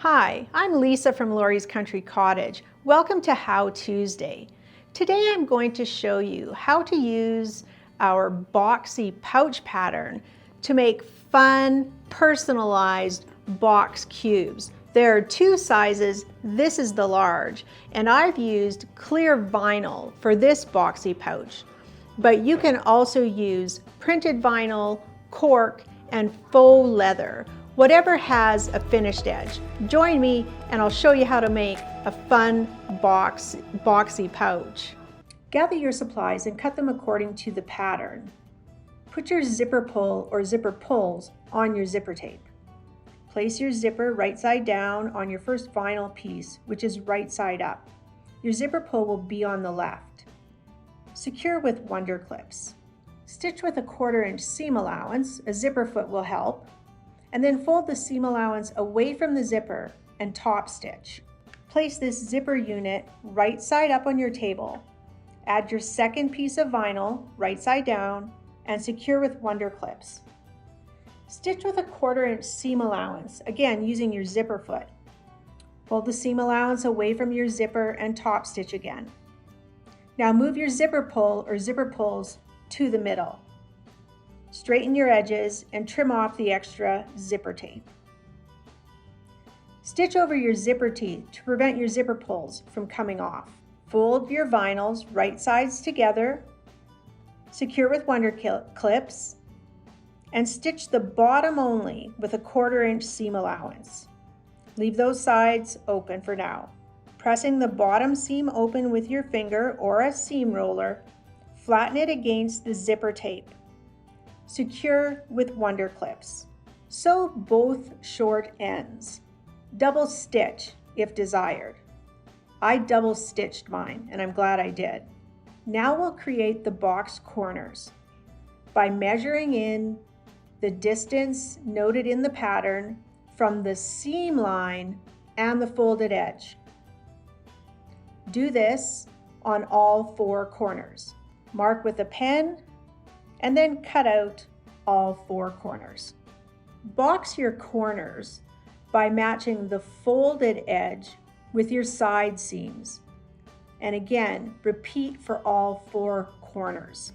Hi, I'm Lisa from Lori's Country Cottage. Welcome to How Tuesday. Today I'm going to show you how to use our boxy pouch pattern to make fun, personalized box cubes. There are two sizes. This is the large, and I've used clear vinyl for this boxy pouch, but you can also use printed vinyl, cork, and faux leather. Whatever has a finished edge. Join me and I'll show you how to make a fun boxy pouch. Gather your supplies and cut them according to the pattern. Put your zipper pull or zipper pulls on your zipper tape. Place your zipper right side down on your first vinyl piece, which is right side up. Your zipper pull will be on the left. Secure with wonder clips. Stitch with a 1/4 inch seam allowance, a zipper foot will help, and then fold the seam allowance away from the zipper and top stitch. Place this zipper unit right side up on your table. Add your second piece of vinyl right side down and secure with wonder clips. Stitch with a 1/4 inch seam allowance, again using your zipper foot. Fold the seam allowance away from your zipper and top stitch again. Now move your zipper pull or zipper pulls to the middle. Straighten your edges and trim off the extra zipper tape. Stitch over your zipper teeth to prevent your zipper pulls from coming off. Fold your vinyls right sides together, secure with wonder clips, and stitch the bottom only with a 1/4 inch seam allowance. Leave those sides open for now. Pressing the bottom seam open with your finger or a seam roller, flatten it against the zipper tape. Secure with wonder clips. Sew both short ends. Double stitch if desired. I double stitched mine and I'm glad I did. Now we'll create the box corners by measuring in the distance noted in the pattern from the seam line and the folded edge. Do this on all 4 corners. Mark with a pen and then cut out all 4 corners. Box your corners by matching the folded edge with your side seams. And again, repeat for all 4 corners.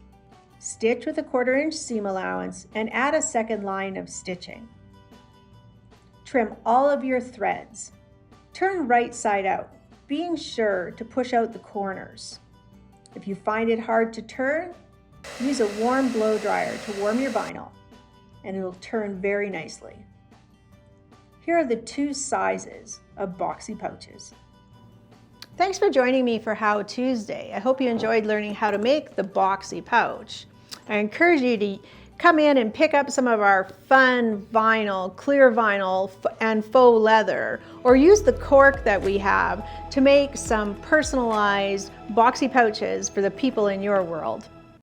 Stitch with a 1/4 inch seam allowance and add a second line of stitching. Trim all of your threads. Turn right side out, being sure to push out the corners. If you find it hard to turn, use a warm blow dryer to warm your vinyl, and it'll turn very nicely. Here are the 2 sizes of boxy pouches. Thanks for joining me for How Tuesday. I hope you enjoyed learning how to make the boxy pouch. I encourage you to come in and pick up some of our fun vinyl, clear vinyl, and faux leather, or use the cork that we have to make some personalized boxy pouches for the people in your world.